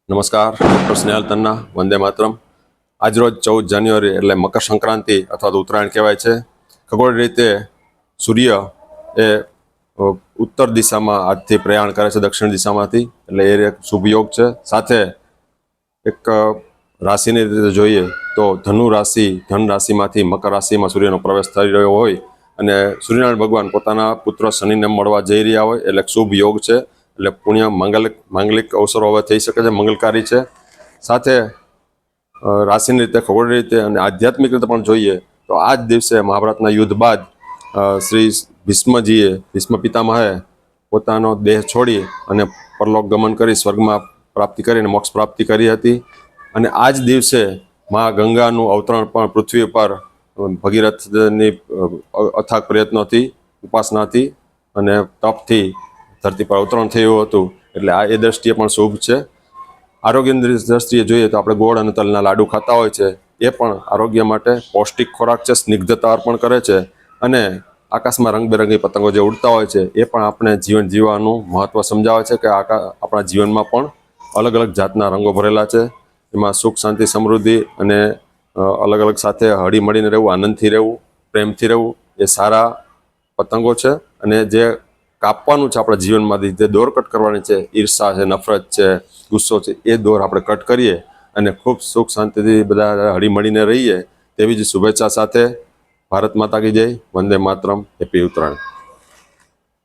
નમસ્કાર, ડૉક્ટર સ્નેહલ તન્ના, વંદે માતરમ. આજરોજ 14 જાન્યુઆરી એટલે મકર સંક્રાંતિ અથવા તો ઉત્તરાયણ કહેવાય છે. ખગોળ રીતે સૂર્ય એ ઉત્તર દિશામાં આજથી પ્રયાણ કરે છે, દક્ષિણ દિશામાંથી, એટલે એ એક શુભ યોગ છે. સાથે એક રાશિની રીતે જોઈએ તો ધન રાશિમાંથી મકર રાશિમાં સૂર્યનો પ્રવેશ થઈ રહ્યો હોય અને સૂર્યનારાયણ ભગવાન પોતાના પુત્ર શનિને મળવા જઈ રહ્યા હોય, એટલે શુભ યોગ છે. એટલે પુણ્ય માંગલિક અવસરો હવે થઈ શકે છે, મંગલકારી છે. સાથે રાશિની રીતે, ખગોળ રીતે અને આધ્યાત્મિક રીતે પણ જોઈએ તો આ જ દિવસે મહાભારતના યુદ્ધ બાદ શ્રી ભીષ્મ પિતામહે પોતાનો દેહ છોડી અને પરલોક ગમન કરી સ્વર્ગમાં પ્રાપ્તિ કરીને મોક્ષ પ્રાપ્તિ કરી હતી. અને આ જ દિવસે મા ગંગાનું અવતરણ પણ પૃથ્વી પર ભગીરથની અથાગ પ્રયત્નોથી, ઉપાસનાથી અને તપથી ધરતી પર અવતરણ થયું હતું. એટલે આ એ દ્રષ્ટિએ પણ શુભ છે. આરોગ્યની દ્રષ્ટિએ જોઈએ તો આપણે ગોળ અને તલના લાડુ ખાતા હોય છે, એ પણ આરોગ્ય માટે પૌષ્ટિક ખોરાક છે, સ્નિગ્ધતા અર્પણ કરે છે. અને આકાશમાં રંગબેરંગી પતંગો જે ઉડતા હોય છે એ પણ આપણે જીવન જીવવાનું મહત્ત્વ સમજાવે છે કે આપણા જીવનમાં પણ અલગ અલગ જાતના રંગો ભરેલા છે. એમાં સુખ, શાંતિ, સમૃદ્ધિ અને અલગ અલગ સાથે હળી મળીને રહેવું, આનંદથી રહેવું, પ્રેમથી રહેવું એ સારા પતંગો છે. અને જે કાપવાનું છે આપણા જીવનમાંથી, જે દોર કટ કરવાની છે, ઈર્ષા છે, નફરત છે, ગુસ્સો છે, એ દોર આપણે કટ કરીએ અને ખૂબ સુખ શાંતિથી બધા હળી મળીને રહીએ તેવી જ શુભેચ્છા સાથે ભારત માતા કી જય, વંદે માતરમ, હેપી ઉત્તરાયણ.